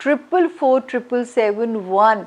444771।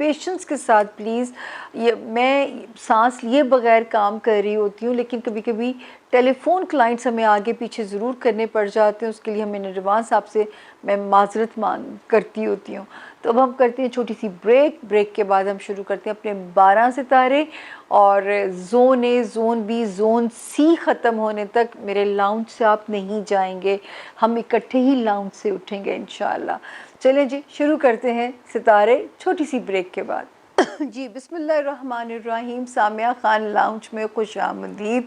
Patience کے ساتھ please. یہ میں سانس لیے بغیر کام کر رہی ہوتی ہوں، لیکن کبھی کبھی ٹیلی فون کلائنٹس ہمیں آگے پیچھے ضرور کرنے پڑ جاتے ہیں، اس کے لیے ہمیں نروان صاحب سے میں معذرت کرتی ہوتی ہوں. تو اب ہم کرتے ہیں چھوٹی سی بریک کے بعد ہم شروع کرتے ہیں اپنے 12 ستارے. اور zone A, zone B, zone C ختم ہونے تک میرے لاؤنج سے آپ نہیں جائیں گے، ہم اکٹھے ہی لاؤنج سے اٹھیں گے انشاءاللہ. چلیں جی شروع کرتے ہیں ستارے چھوٹی سی بریک کے بعد. جی بسم اللہ الرحمن الرحیم. سامیہ خان لاؤنج میں خوش آمدید.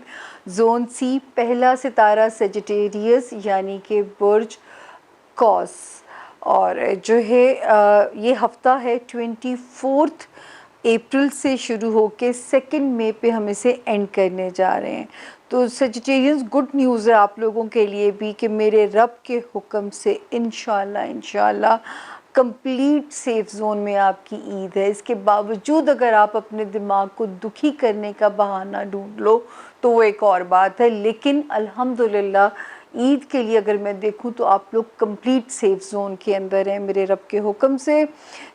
زون سی، پہلا ستارہ سیجیٹیریس یعنی کہ برج قوس. اور جو ہے یہ ہفتہ ہے 24 اپریل سے شروع ہو کے 2 مئی پہ ہم اسے اینڈ کرنے جا رہے ہیں. تو سیجیٹیرینز گڈ نیوز ہے آپ لوگوں کے لیے بھی کہ میرے رب کے حکم سے انشاءاللہ کمپلیٹ سیف زون میں آپ کی عید ہے. اس کے باوجود اگر آپ اپنے دماغ کو دکھی کرنے کا بہانہ ڈھونڈ لو تو وہ ایک اور بات ہے، لیکن الحمدللہ عید کے لیے اگر میں دیکھوں تو آپ لوگ کمپلیٹ سیف زون کے اندر ہیں میرے رب کے حکم سے.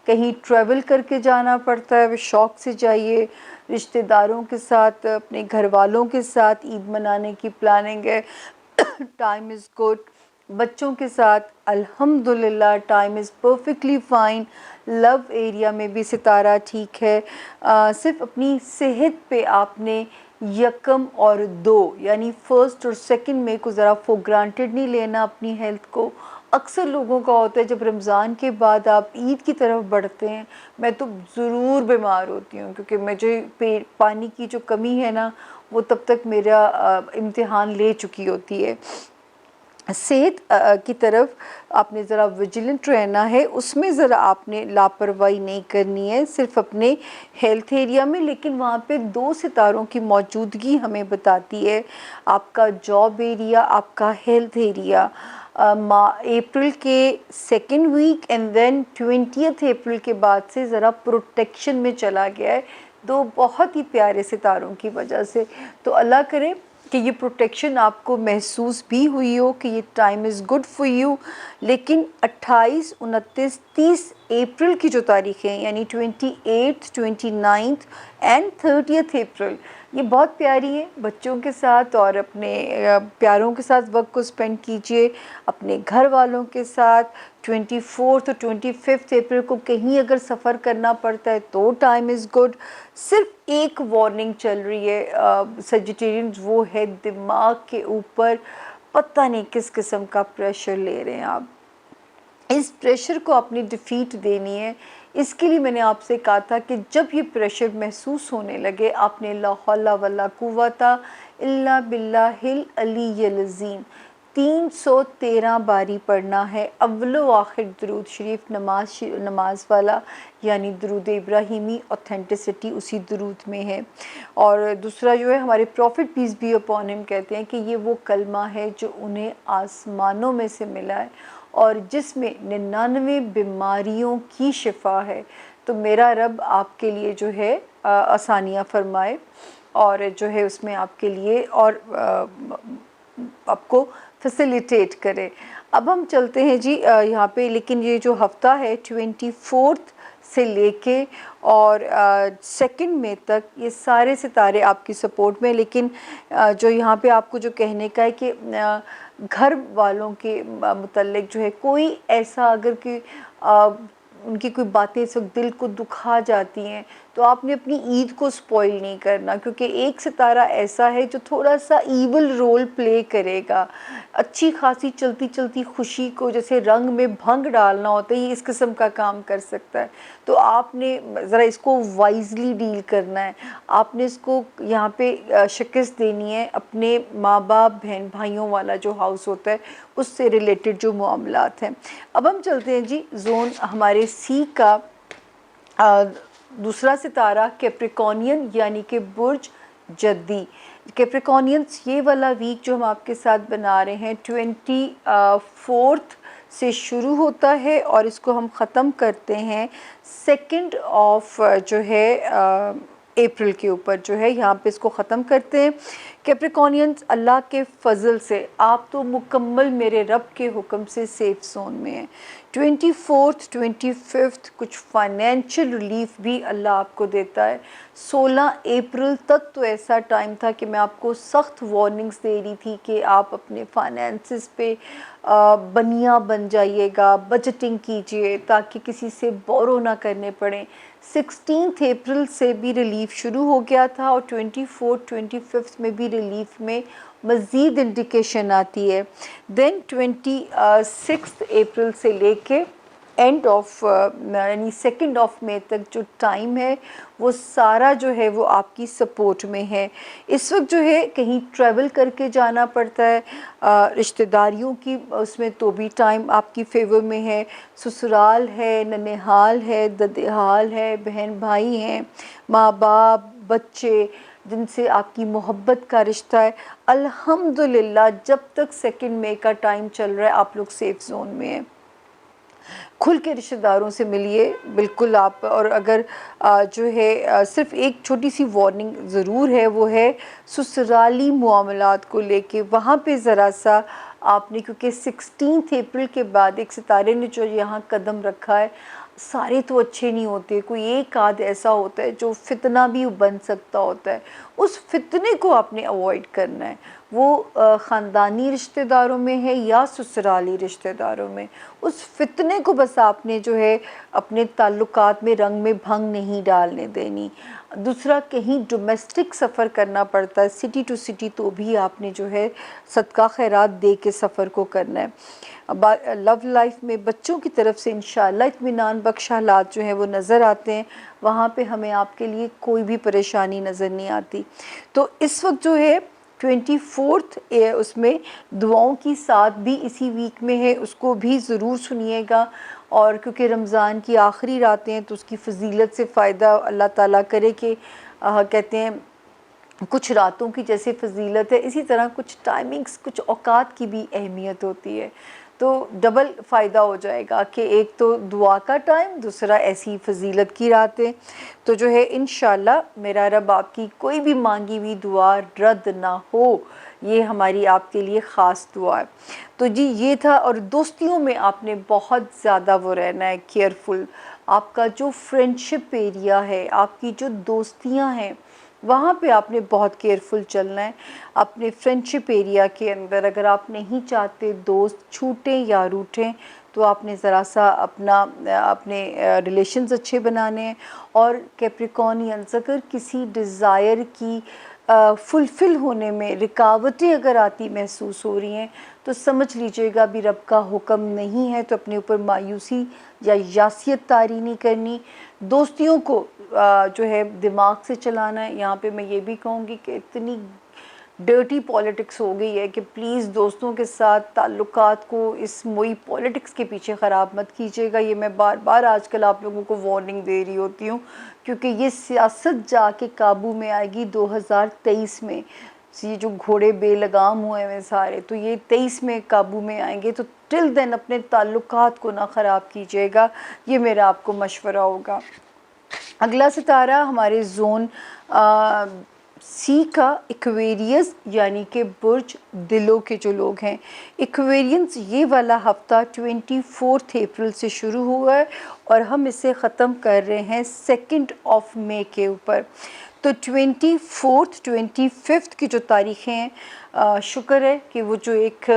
کہیں ٹریول کر کے جانا پڑتا ہے وہ شوق سے جائیے، رشتہ داروں کے ساتھ، اپنے گھر والوں کے ساتھ عید منانے کی پلاننگ ہے. Time is good. بچوں کے ساتھ الحمدللہ time is perfectly fine. Low area میں بھی ستارہ ٹھیک ہے. صرف اپنی صحت پہ آپ نے 1 اور 2 یعنی 1 اور 2 مئی کو ذرا فور گرانٹیڈ نہیں لینا اپنی ہیلتھ کو. اکثر لوگوں کا ہوتا ہے جب رمضان کے بعد آپ عید کی طرف بڑھتے ہیں، میں تو ضرور بیمار ہوتی ہوں کیونکہ مجھے پانی کی جو کمی ہے نا وہ تب تک میرا امتحان لے چکی ہوتی ہے. صحت کی طرف آپ نے ذرا ویجیلنٹ رہنا ہے، اس میں ذرا آپ نے لاپرواہی نہیں کرنی ہے صرف اپنے ہیلتھ ایریا میں. لیکن وہاں پہ 2 ستاروں کی موجودگی ہمیں بتاتی ہے آپ کا جاب ایریا، آپ کا ہیلتھ ایریا. اپریل کے 2nd week and then 20 April کے بعد سے ذرا پروٹیکشن میں چلا گیا ہے 2 بہت ہی پیارے ستاروں کی وجہ سے. تو اللہ کرے کہ یہ پروٹیکشن آپ کو محسوس بھی ہوئی ہو کہ یہ time is good for you. لیکن 28، 29، 30 اپریل کی جو تاریخیں یعنی 28، 29 اینڈ 30 اپریل یہ بہت پیاری ہیں. بچوں کے ساتھ اور اپنے پیاروں کے ساتھ وقت کو سپینڈ کیجئے، اپنے گھر والوں کے ساتھ. 24 اور 25 اپریل کو کہیں اگر سفر کرنا پڑتا ہے تو ٹائم از گڈ. صرف ایک وارننگ چل رہی ہے سیجیٹیرینز، وہ ہے دماغ کے اوپر پتہ نہیں کس قسم کا پریشر لے رہے ہیں آپ. اس پریشر کو اپنی ڈیفیٹ دینی ہے. اس کے لیے میں نے آپ سے کہا تھا کہ جب یہ پریشر محسوس ہونے لگے آپ نے لا حول ولا قوت الا باللہ العلی العظیم 313 باری پڑھنا ہے. اول و آخر درود شریف نماز والا یعنی درود ابراہیمی اوتھینٹسٹی اسی درود میں ہے. اور دوسرا جو ہے ہمارے profit piece be upon him کہتے ہیں کہ یہ وہ کلمہ ہے جو انہیں آسمانوں میں سے ملا ہے اور جس میں 99 بیماریوں کی شفا ہے. تو میرا رب آپ کے لیے جو ہے آسانیاں فرمائے اور جو ہے اس میں آپ کے لیے اور آپ کو فیسیلیٹیٹ کرے. اب ہم چلتے ہیں جی یہاں پہ، لیکن یہ جو ہفتہ ہے 24 سے لے کے اور 2 مئی تک یہ سارے ستارے آپ کی سپورٹ میں. لیکن جو یہاں پہ آپ کو جو کہنے کا ہے کہ گھر والوں کے متعلق جو ہے کوئی ایسا اگر کہ ان کی کوئی باتیں اس وقت دل کو دکھا جاتی ہیں تو آپ نے اپنی عید کو سپوائل نہیں کرنا، کیونکہ ایک ستارہ ایسا ہے جو تھوڑا سا ایول رول پلے کرے گا. اچھی خاصی چلتی چلتی خوشی کو جیسے رنگ میں بھنگ ڈالنا ہوتا ہے، یہ اس قسم کا کام کر سکتا ہے. تو آپ نے ذرا اس کو وائزلی ڈیل کرنا ہے. آپ نے اس کو یہاں پہ شکست دینی ہے اپنے ماں باپ بہن بھائیوں والا جو ہاؤس ہوتا ہے اس سے ریلیٹڈ جو معاملات ہیں. اب ہم چلتے ہیں جی زون ہمارے سی کا دوسرا ستارہ کیپریکونین یعنی کہ برج جدی. کیپریکونینس یہ والا ویک جو ہم آپ کے ساتھ بنا رہے ہیں 24 سے شروع ہوتا ہے اور اس کو ہم ختم کرتے ہیں 2 جو ہے اپریل کے اوپر جو ہے یہاں پہ اس کو ختم کرتے ہیں۔ کیپریکونینز، اللہ کے فضل سے آپ تو مکمل میرے رب کے حکم سے سیف زون میں ہیں۔ 24 25 کچھ فائنینشیل ریلیف بھی اللہ آپ کو دیتا ہے۔ 16 اپریل تک تو ایسا ٹائم تھا کہ میں آپ کو سخت وارننگز دے رہی تھی کہ آپ اپنے فائنینسز پہ بنیاں بن جائیے گا، بجٹنگ کیجئے تاکہ کسی سے بورو نہ کرنے پڑیں۔ 16 اپریل سے بھی ریلیف شروع ہو گیا تھا اور 24 25 میں بھی ریلیف میں مزید انڈیکیشن آتی ہے۔ دین 26 اپریل سے لے کے اینڈ آف یعنی 2 مئی تک جو ٹائم ہے وہ سارا جو ہے وہ آپ کی سپورٹ میں ہے۔ اس وقت جو ہے کہیں ٹریول کر کے جانا پڑتا ہے رشتہ داریوں کی، اس میں تو بھی ٹائم آپ کی فیور میں ہے۔ سسرال ہے، ننہال ہے، ددھیال ہے، بہن بھائی ہیں، ماں باپ، بچے جن سے آپ کی محبت کا رشتہ ہے، الحمدللہ جب تک 2 مئی کا ٹائم چل رہا ہے آپ لوگ سیف زون میں ہیں۔ کھل کے رشتہ داروں سے ملیے بالکل آپ، اور اگر جو ہے صرف ایک چھوٹی سی وارننگ ضرور ہے، وہ ہے سسرالی معاملات کو لے کے، وہاں پہ ذرا سا آپ نے، کیونکہ 16 اپریل کے بعد ایک ستارے نے جو یہاں قدم رکھا ہے، سارے تو اچھے نہیں ہوتے، کوئی ایک آدھ ایسا ہوتا ہے جو فتنہ بھی بن سکتا ہوتا ہے، اس فتنے کو آپ نے اوائڈ کرنا ہے، وہ خاندانی رشتہ داروں میں ہے یا سسرالی رشتہ داروں میں، اس فتنے کو بس آپ نے جو ہے اپنے تعلقات میں رنگ میں بھنگ نہیں ڈالنے دینی۔ دوسرا، کہیں ڈومیسٹک سفر کرنا پڑتا ہے سٹی ٹو سٹی، تو بھی آپ نے جو ہے صدقہ خیرات دے کے سفر کو کرنا ہے۔ لو لائف میں بچوں کی طرف سے انشاءاللہ اطمینان بخش حالات جو ہیں وہ نظر آتے ہیں، وہاں پہ ہمیں آپ کے لیے کوئی بھی پریشانی نظر نہیں آتی۔ تو اس وقت جو ہے 24 اس میں دعاؤں کی ساتھ بھی اسی ویک میں ہے، اس کو بھی ضرور سنیے گا، اور کیونکہ رمضان کی آخری راتیں ہیں تو اس کی فضیلت سے فائدہ اللہ تعالیٰ کرے کہ کہتے ہیں کچھ راتوں کی جیسے فضیلت ہے، اسی طرح کچھ ٹائمنگز، کچھ اوقات کی بھی اہمیت ہوتی ہے، تو ڈبل فائدہ ہو جائے گا کہ ایک تو دعا کا ٹائم، دوسرا ایسی فضیلت کی راتیں۔ تو جو ہے انشاءاللہ میرا رب آپ کی کوئی بھی مانگی ہوئی دعا رد نہ ہو، یہ ہماری آپ کے لیے خاص دعا ہے۔ تو جی یہ تھا، اور دوستیوں میں آپ نے بہت زیادہ وہ رہنا ہے کیئرفل، آپ کا جو فرینڈشپ ایریا ہے، آپ کی جو دوستیاں ہیں، وہاں پہ آپ نے بہت کیئرفل چلنا ہے۔ اپنے فرینڈشپ ایریا کے اندر اگر آپ نہیں چاہتے دوست چھوٹیں یا روٹھیں، تو آپ نے ذرا سا اپنے ریلیشنز اچھے بنانے ہیں۔ اور کیپریکونینز، اگر کسی ڈیزائر کی فلفل ہونے میں رکاوٹیں اگر آتی محسوس ہو رہی ہیں، تو سمجھ لیجئے گا بھی رب کا حکم نہیں ہے، تو اپنے اوپر مایوسی یا یاسیت طاری نہیں کرنی۔ دوستیوں کو جو ہے دماغ سے چلانا ہے۔ یہاں پہ میں یہ بھی کہوں گی کہ اتنی ڈرٹی پالیٹکس ہو گئی ہے کہ پلیز دوستوں کے ساتھ تعلقات کو اس موئی پالیٹکس کے پیچھے خراب مت کیجیے گا۔ یہ میں بار بار آج کل آپ لوگوں کو وارننگ دے رہی ہوتی ہوں، کیونکہ یہ سیاست جا کے قابو میں آئے گی 2023 میں۔ یہ جو گھوڑے بے لگام ہوئے ہیں سارے، تو یہ 23 میں قابو میں آئیں گے، تو ٹل دین اپنے تعلقات کو نہ خراب کیجیے گا، یہ میرا آپ کو مشورہ ہوگا۔ اگلا ستارہ ہمارے زون سی کا ایکویریس، یعنی کہ برج دلوں کے جو لوگ ہیں ایکویرینز، یہ والا ہفتہ 24 اپریل سے شروع ہوا ہے اور ہم اسے ختم کر رہے ہیں 2 مئی کے اوپر۔ تو 24 25 کی جو تاریخیں ہیں، شکر ہے کہ وہ جو ایک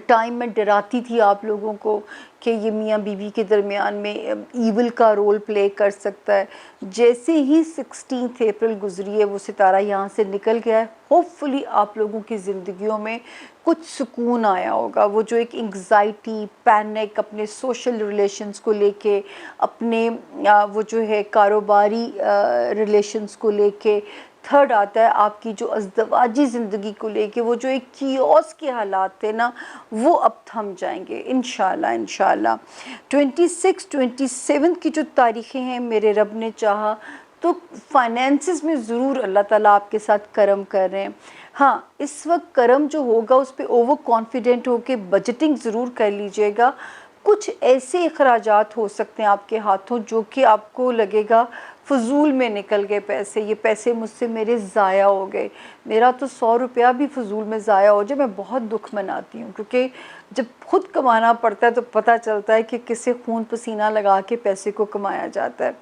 ٹائم میں ڈراتی تھی آپ لوگوں کو کہ یہ میاں بیوی کے درمیان میں ایول کا رول پلے کر سکتا ہے، جیسے ہی 16 اپریل گزری ہے وہ ستارہ یہاں سے نکل گیا ہے۔ ہوپ فلی آپ لوگوں کی زندگیوں میں کچھ سکون آیا ہوگا۔ وہ جو ایک انگزائٹی، پینک اپنے سوشل ریلیشنز کو لے کے، اپنے وہ جو ہے کاروباری ریلیشنز کو لے کے، تھرڈ آتا ہے آپ کی جو ازدواجی زندگی کو لے کے، وہ جو ایک کیوس کے حالات تھے نا، وہ اب تھم جائیں گے انشاءاللہ انشاءاللہ۔ 26 27 کی جو تاریخیں ہیں، میرے رب نے چاہا تو فائنینسز میں ضرور اللہ تعالیٰ آپ کے ساتھ کرم کر رہے ہیں۔ ہاں، اس وقت کرم جو ہوگا اس پہ اوور کانفیڈنٹ ہو کے بجٹنگ ضرور کر لیجئے گا۔ کچھ ایسے اخراجات ہو سکتے ہیں آپ کے ہاتھوں جو کہ آپ کو لگے گا فضول میں نکل گئے پیسے، یہ پیسے مجھ سے میرے ضائع ہو گئے، میرا تو 100 روپیہ بھی فضول میں ضائع ہو جائے، میں بہت دکھ مناتی ہوں، کیونکہ جب خود کمانا پڑتا ہے تو پتہ چلتا ہے کہ کسے خون پسینہ لگا کے پیسے کو کمایا جاتا ہے۔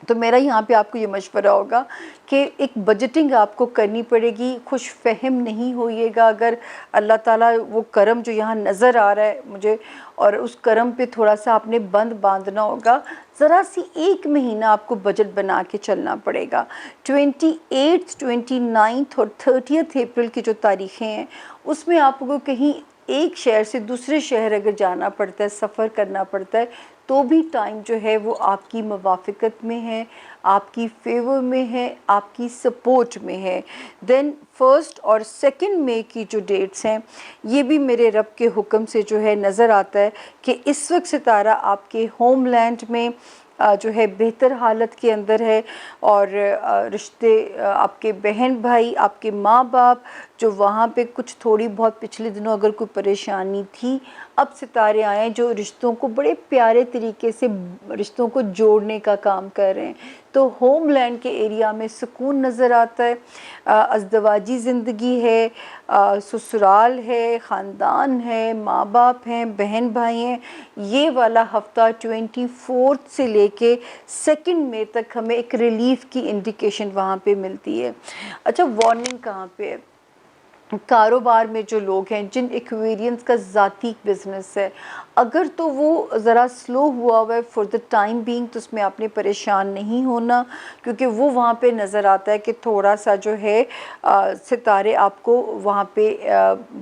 تو میرا یہاں پہ آپ کو یہ مشورہ ہوگا کہ ایک بجٹنگ آپ کو کرنی پڑے گی، خوش فہم نہیں ہوئیے گا، اگر اللہ تعالیٰ وہ کرم جو یہاں نظر آ رہا ہے مجھے، اور اس کرم پہ تھوڑا سا آپ نے بند باندھنا ہوگا، ذرا سی 1 مہینہ آپ کو بجٹ بنا کے چلنا پڑے گا۔ 28، 29 اور 30 اپریل کی جو تاریخیں ہیں اس میں آپ کو کہیں ایک شہر سے دوسرے شہر اگر جانا پڑتا ہے، سفر کرنا پڑتا ہے، تو بھی ٹائم جو ہے وہ آپ کی موافقت میں ہے، آپ کی فیور میں ہے، آپ کی سپورٹ میں ہے۔ دین 1 اور 2 مئی کی جو ڈیٹس ہیں یہ بھی میرے رب کے حکم سے جو ہے نظر آتا ہے کہ اس وقت ستارہ آپ کے ہوم لینڈ میں جو ہے بہتر حالت کے اندر ہے، اور رشتے آپ کے بہن بھائی، آپ کے ماں باپ جو وہاں پہ کچھ تھوڑی بہت پچھلے دنوں اگر کوئی پریشانی تھی، اب ستارے آئے ہیں جو رشتوں کو بڑے پیارے طریقے سے رشتوں کو جوڑنے کا کام کر رہے ہیں۔ تو ہوم لینڈ کے ایریا میں سکون نظر آتا ہے، ازدواجی زندگی ہے، سسرال ہے، خاندان ہے، ماں باپ ہیں، بہن بھائی ہیں۔ یہ والا ہفتہ 24 سے لے کے 2 مئی تک ہمیں ایک ریلیف کی انڈیکیشن وہاں پہ ملتی ہے۔ اچھا، وارننگ کہاں پہ ہے؟ کاروبار میں جو لوگ ہیں جن ایکویرینس کا ذاتی بزنس ہے، اگر تو وہ ذرا سلو ہوا ہوا ہے فور دا ٹائم بینگ، تو اس میں آپ نے پریشان نہیں ہونا، کیونکہ وہ وہاں پہ نظر آتا ہے کہ تھوڑا سا جو ہے ستارے آپ کو وہاں پہ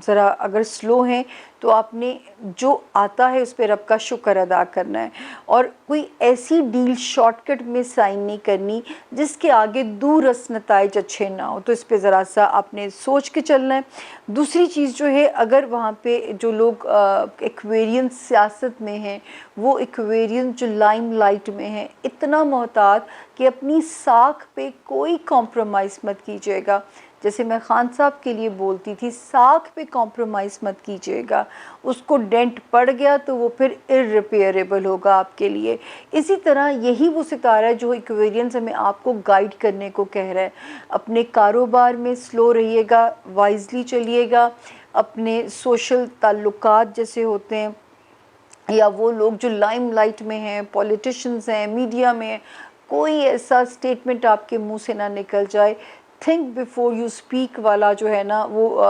ذرا اگر سلو ہیں تو آپ نے جو آتا ہے اس پہ رب کا شکر ادا کرنا ہے، اور کوئی ایسی ڈیل شارٹ کٹ میں سائن نہیں کرنی جس کے آگے دور رس نتائج اچھے نہ ہو، تو اس پہ ذرا سا آپ نے سوچ کے چلنا ہے۔ دوسری چیز جو ہے، اگر وہاں پہ جو لوگ ایکویرینس سیاست میں ہیں، وہ ایکویرینس جو لائم لائٹ میں ہیں، اتنا محتاط کہ اپنی ساکھ پہ کوئی کمپرومائز مت کیجیے گا۔ جیسے میں خان صاحب کے لیے بولتی تھی، ساکھ پہ کمپرومائز مت کیجیے گا، اس کو ڈینٹ پڑ گیا تو وہ پھر irreparable ہوگا آپ کے لیے۔ اسی طرح یہی وہ ستارہ ہے جو ایکویرینس ہمیں آپ کو گائیڈ کرنے کو کہہ رہا ہے۔ اپنے کاروبار میں سلو رہیے گا، وائزلی چلیے گا، اپنے سوشل تعلقات جیسے ہوتے ہیں، یا وہ لوگ جو لائم لائٹ میں ہیں، پولیٹیشنز ہیں، میڈیا میں ہیں، کوئی ایسا سٹیٹمنٹ آپ کے منہ سے نہ نکل جائے۔ تھنک بیفور یو اسپیک والا جو ہے نا، وہ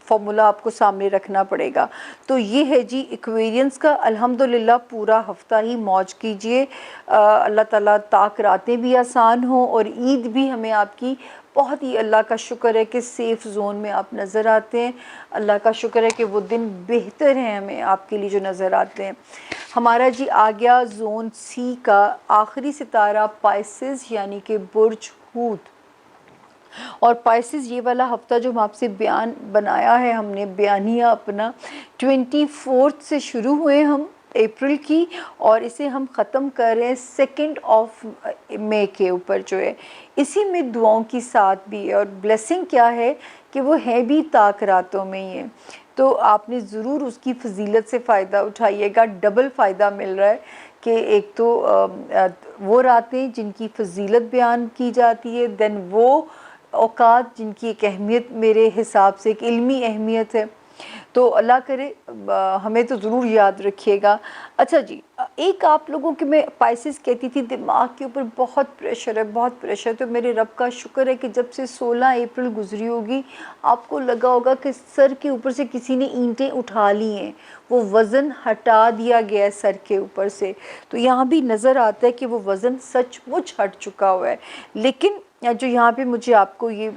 فارمولا آپ کو سامنے رکھنا پڑے گا۔ تو یہ ہے جی ایکویرینس کا۔ الحمدللہ پورا ہفتہ ہی موج کیجئے، اللہ تعالیٰ تاک راتیں بھی آسان ہوں، اور عید بھی ہمیں آپ کی بہت ہی اللہ کا شکر ہے کہ سیف زون میں آپ نظر آتے ہیں۔ اللہ کا شکر ہے کہ وہ دن بہتر ہیں ہمیں آپ کے لیے جو نظر آتے ہیں۔ ہمارا جی آ گیا زون سی کا آخری ستارہ پائسز، یعنی کہ برج حوت۔ اور پائسز یہ والا ہفتہ جو ہم آپ سے بیان بنایا ہے، ہم نے بیانیہ اپنا 24 سے شروع ہوئے ہم اپریل کی، اور اسے ہم ختم کر رہے ہیں 2 مئی کے اوپر جو ہے۔ اسی میں دعاؤں کی ساتھ بھی ہے، اور بلیسنگ کیا ہے کہ وہ ہے بھی طاق راتوں میں ہی ہے، تو آپ نے ضرور اس کی فضیلت سے فائدہ اٹھائیے گا۔ ڈبل فائدہ مل رہا ہے کہ ایک تو وہ راتیں جن کی فضیلت بیان کی جاتی ہے، دین وہ اوقات جن کی ایک اہمیت میرے حساب سے ایک علمی اہمیت ہے، تو اللہ کرے ہمیں تو ضرور یاد رکھیے گا۔ اچھا جی، ایک آپ لوگوں کے میں پائسز کہتی تھی دماغ کے اوپر بہت پریشر ہے، بہت پریشر، تو میرے رب کا شکر ہے کہ جب سے 16 اپریل گزری ہوگی آپ کو لگا ہوگا کہ سر کے اوپر سے کسی نے اینٹیں اٹھا لی ہیں، وہ وزن ہٹا دیا گیا ہے سر کے اوپر سے۔ تو یہاں بھی نظر آتا ہے کہ وہ وزن سچ مچ ہٹ چکا ہوا ہے، لیکن جو یہاں پہ مجھے آپ کو یہ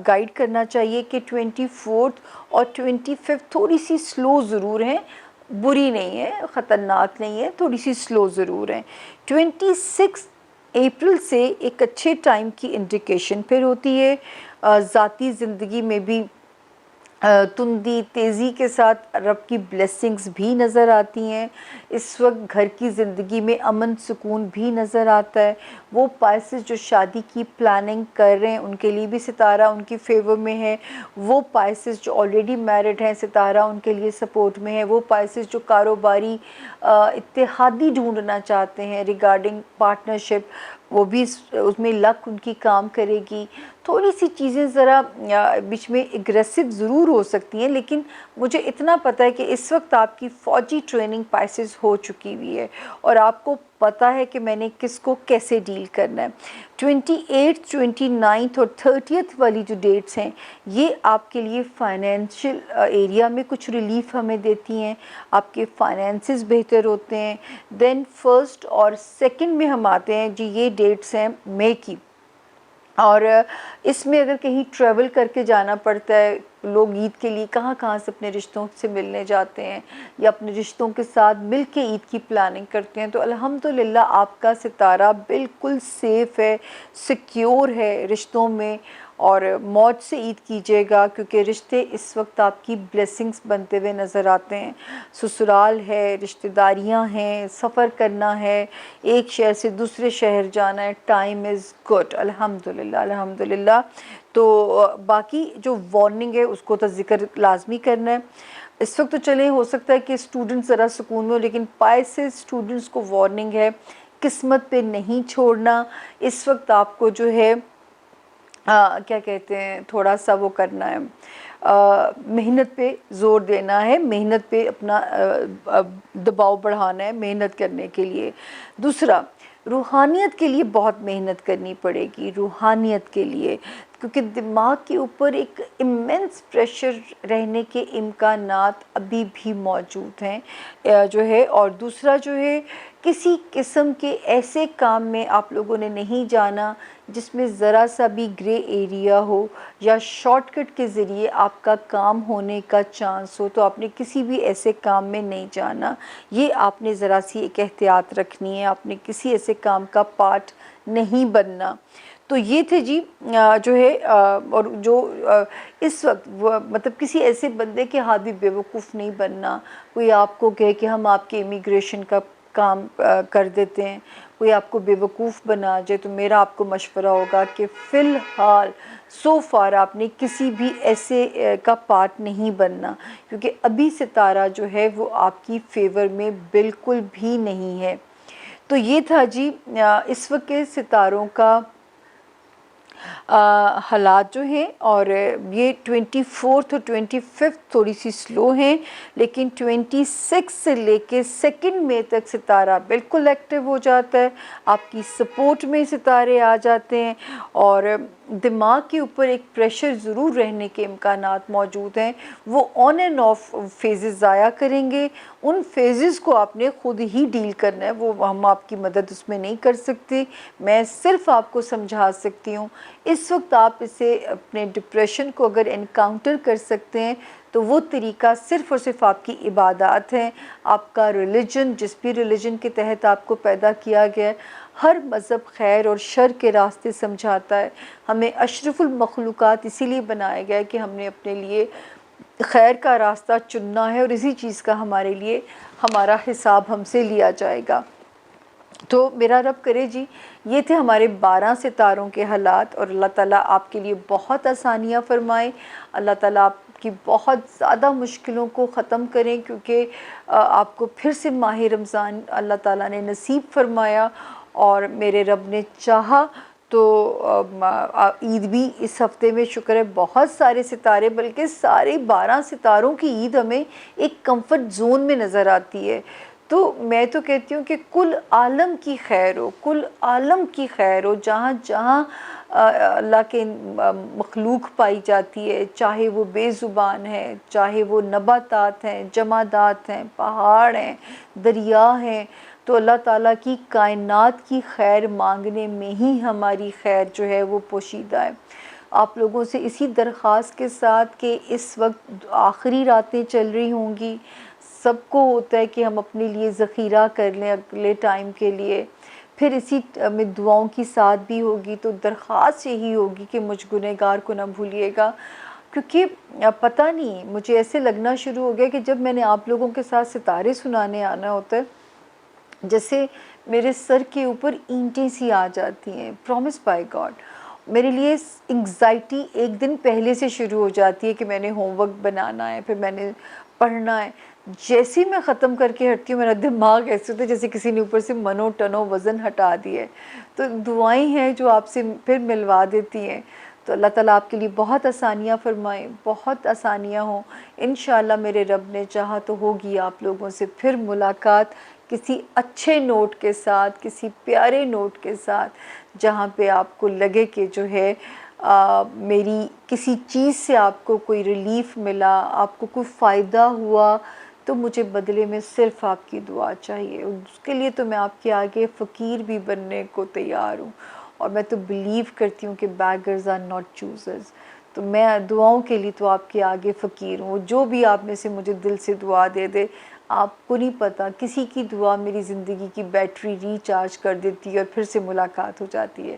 گائیڈ کرنا چاہیے کہ 24 اور 25 تھوڑی سی سلو ضرور ہیں، بری نہیں ہے، خطرناک نہیں ہے، تھوڑی سی سلو ضرور ہیں۔ 26 اپریل سے ایک اچھے ٹائم کی انڈیکیشن پھر ہوتی ہے، ذاتی زندگی میں بھی تندی تیزی کے ساتھ رب کی بلیسنگز بھی نظر آتی ہیں۔ اس وقت گھر کی زندگی میں امن سکون بھی نظر آتا ہے۔ وہ پائسز جو شادی کی پلاننگ کر رہے ہیں ان کے لیے بھی ستارہ ان کی فیور میں ہے۔ وہ پائسز جو آلریڈی میرڈ ہیں، ستارہ ان کے لیے سپورٹ میں ہے۔ وہ پائسز جو کاروباری اتحادی ڈھونڈنا چاہتے ہیں ریگارڈنگ پارٹنرشپ، وہ بھی اس میں لک ان کی کام کرے گی. تھوڑی سی چیزیں ذرا بیچ میں اگریسو ضرور ہو سکتی ہیں، لیکن مجھے اتنا پتہ ہے کہ اس وقت آپ کی فوجی ٹریننگ پائسز ہو چکی ہوئی ہے اور آپ کو پتہ ہے کہ میں نے کس کو کیسے ڈیل کرنا ہے. 28th 29th اور 30th والی جو ڈیٹس ہیں یہ آپ کے لیے فائنینشیل ایریا میں کچھ ریلیف ہمیں دیتی ہیں، آپ کے فائنینسز بہتر ہوتے ہیں. دین 1 اور 2 میں ہم آتے ہیں جی، یہ ڈیٹس ہیں مئی کی، اور اس میں اگر کہیں ٹریول کر کے جانا پڑتا ہے، لوگ عید کے لیے کہاں کہاں سے اپنے رشتوں سے ملنے جاتے ہیں یا اپنے رشتوں کے ساتھ مل کے عید کی پلاننگ کرتے ہیں، تو الحمدللہ آپ کا ستارہ بالکل سیف ہے، سیکیور ہے رشتوں میں. اور موج سے عید کیجیے گا، کیونکہ رشتے اس وقت آپ کی بلیسنگز بنتے ہوئے نظر آتے ہیں. سسرال ہے، رشتہ داریاں ہیں، سفر کرنا ہے، ایک شہر سے دوسرے شہر جانا ہے. ٹائم از گڈ الحمدللہ الحمدللہ. تو باقی جو وارننگ ہے اس کو تو ذکر لازمی کرنا ہے. اس وقت تو چلیں ہو سکتا ہے کہ اسٹوڈنٹ ذرا سکون میں ہو، لیکن پائسز اسٹوڈنٹس کو وارننگ ہے، قسمت پہ نہیں چھوڑنا. اس وقت آپ کو جو ہے کیا کہتے ہیں، تھوڑا سا وہ کرنا ہے، محنت پہ زور دینا ہے، محنت پہ اپنا دباؤ بڑھانا ہے محنت کرنے کے لیے. دوسرا، روحانیت کے لیے بہت محنت کرنی پڑے گی، روحانیت کے لیے، کیونکہ دماغ کے اوپر ایک امینس پریشر رہنے کے امکانات ابھی بھی موجود ہیں جو ہے. اور دوسرا جو ہے، کسی قسم کے ایسے کام میں آپ لوگوں نے نہیں جانا جس میں ذرا سا بھی گرے ایریا ہو یا شارٹ کٹ کے ذریعے آپ کا کام ہونے کا چانس ہو، تو آپ نے کسی بھی ایسے کام میں نہیں جانا. یہ آپ نے ذرا سی ایک احتیاط رکھنی ہے، آپ نے کسی ایسے کام کا پارٹ نہیں بننا. تو یہ تھے جی جو ہے. اور جو اس وقت مطلب کسی ایسے بندے کے ہاتھ بھی بیوقوف نہیں بننا. کوئی آپ کو کہے کہ ہم آپ کے امیگریشن کا کام کر دیتے ہیں، کوئی آپ کو بیوقوف بنا جائے، تو میرا آپ کو مشورہ ہوگا کہ فی الحال سو فار آپ نے کسی بھی ایسے کا پارٹ نہیں بننا، کیونکہ ابھی ستارہ جو ہے وہ آپ کی فیور میں بالکل بھی نہیں ہے. تو یہ تھا جی اس وقت کے ستاروں کا حالات جو ہیں. اور یہ 24 اور 25 تھوڑی سی سلو ہیں، لیکن 26 سے لے کے 2 مئی تک ستارہ بالکل ایکٹیو ہو جاتا ہے، آپ کی سپورٹ میں ستارے آ جاتے ہیں. اور دماغ کے اوپر ایک پریشر ضرور رہنے کے امکانات موجود ہیں، وہ آن اینڈ آف فیزز ضائع کریں گے. ان فیزز کو آپ نے خود ہی ڈیل کرنا ہے، وہ ہم آپ کی مدد اس میں نہیں کر سکتے، میں صرف آپ کو سمجھا سکتی ہوں. اس وقت آپ اسے اپنے ڈپریشن کو اگر انکاؤنٹر کر سکتے ہیں تو وہ طریقہ صرف اور صرف آپ کی عبادات ہیں. آپ کا ریلیجن، جس بھی ریلیجن کے تحت آپ کو پیدا کیا گیا ہے، ہر مذہب خیر اور شر کے راستے سمجھاتا ہے. ہمیں اشرف المخلوقات اسی لیے بنایا گیا ہے کہ ہم نے اپنے لیے خیر کا راستہ چننا ہے، اور اسی چیز کا ہمارے لیے ہمارا حساب ہم سے لیا جائے گا. تو میرا رب کرے جی یہ تھے ہمارے 12 ستاروں کے حالات، اور اللہ تعالیٰ آپ کے لیے بہت آسانیاں فرمائے، اللہ تعالیٰ آپ کی بہت زیادہ مشکلوں کو ختم کریں، کیونکہ آپ کو پھر سے ماہ رمضان اللہ تعالیٰ نے نصیب فرمایا، اور میرے رب نے چاہا تو عید بھی اس ہفتے میں شکر ہے بہت سارے ستارے، بلکہ سارے 12 ستاروں کی عید ہمیں ایک کمفرٹ زون میں نظر آتی ہے. تو میں تو کہتی ہوں کہ کل عالم کی خیر ہو، کل عالم کی خیر ہو، جہاں جہاں اللہ کے مخلوق پائی جاتی ہے، چاہے وہ بے زبان ہے، چاہے وہ نباتات ہیں، جمادات ہیں، پہاڑ ہیں، دریا ہیں. تو اللہ تعالیٰ کی کائنات کی خیر مانگنے میں ہی ہماری خیر جو ہے وہ پوشیدہ ہے. آپ لوگوں سے اسی درخواست کے ساتھ کہ اس وقت آخری راتیں چل رہی ہوں گی، سب کو ہوتا ہے کہ ہم اپنے لیے ذخیرہ کر لیں اگلے ٹائم کے لیے، پھر اسی میں دعاؤں کی ساتھ بھی ہوگی. تو درخواست یہی ہوگی کہ مجھ گنہگار کو نہ بھولیے گا، کیونکہ پتہ نہیں مجھے ایسے لگنا شروع ہو گیا کہ جب میں نے آپ لوگوں کے ساتھ ستارے سنانے آنا ہوتا ہے، جیسے میرے سر کے اوپر اینٹیں سی آ جاتی ہیں. پرومس بائی گاڈ میرے لیے انگزائٹی ایک دن پہلے سے شروع ہو جاتی ہے کہ میں نے ہوم ورک بنانا ہے، پھر میں نے پڑھنا ہے. جیسے میں ختم کر کے ہٹتی ہوں میرا دماغ ایسے ہوتا ہے جیسے کسی نے اوپر سے منو ٹنو وزن ہٹا دیا ہے. تو دعائیں ہیں جو آپ سے پھر ملوا دیتی ہیں. تو اللہ تعالیٰ آپ کے لیے بہت آسانیاں فرمائیں, بہت آسانیاں ہوں. انشاءاللہ میرے رب نے چاہا تو ہوگی آپ لوگوں سے پھر ملاقات کسی اچھے نوٹ کے ساتھ, کسی پیارے نوٹ کے ساتھ, جہاں پہ آپ کو لگے کہ جو ہے میری کسی چیز سے آپ کو کوئی ریلیف ملا, آپ کو کوئی فائدہ ہوا, تو مجھے بدلے میں صرف آپ کی دعا چاہیے. اس کے لیے تو میں آپ کے آگے فقیر بھی بننے کو تیار ہوں. اور میں تو بلیو کرتی ہوں کہ بیگرز آر ناٹ چوزرز. تو میں دعاؤں کے لیے تو آپ کے آگے فقیر ہوں. جو بھی آپ میں سے مجھے دل سے دعا دے دے, آپ کو نہیں پتہ کسی کی دعا میری زندگی کی بیٹری ریچارج کر دیتی ہے اور پھر سے ملاقات ہو جاتی ہے.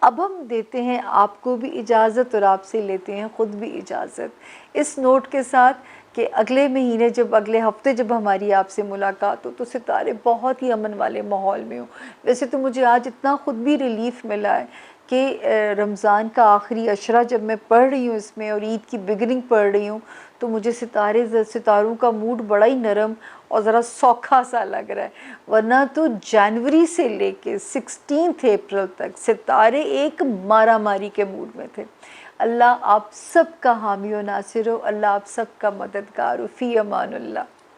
اب ہم دیتے ہیں آپ کو بھی اجازت اور آپ سے لیتے ہیں خود بھی اجازت اس نوٹ کے ساتھ کہ اگلے مہینے اگلے ہفتے جب ہماری آپ سے ملاقات ہو تو ستارے بہت ہی امن والے ماحول میں ہوں. ویسے تو مجھے آج اتنا خود بھی ریلیف ملا ہے کہ رمضان کا آخری عشرہ جب میں پڑھ رہی ہوں اس میں اور عید کی بگننگ پڑھ رہی ہوں تو مجھے ستاروں کا موڈ بڑا ہی نرم اور ذرا سوکھا سا لگ رہا ہے. ورنہ تو جنوری سے لے کے 16 اپریل تک ستارے ایک مارا ماری کے موڈ میں تھے. اللہ آپ سب کا حامی و ناصر ہو, اللہ آپ سب کا مددگار ہو. فی امان اللہ.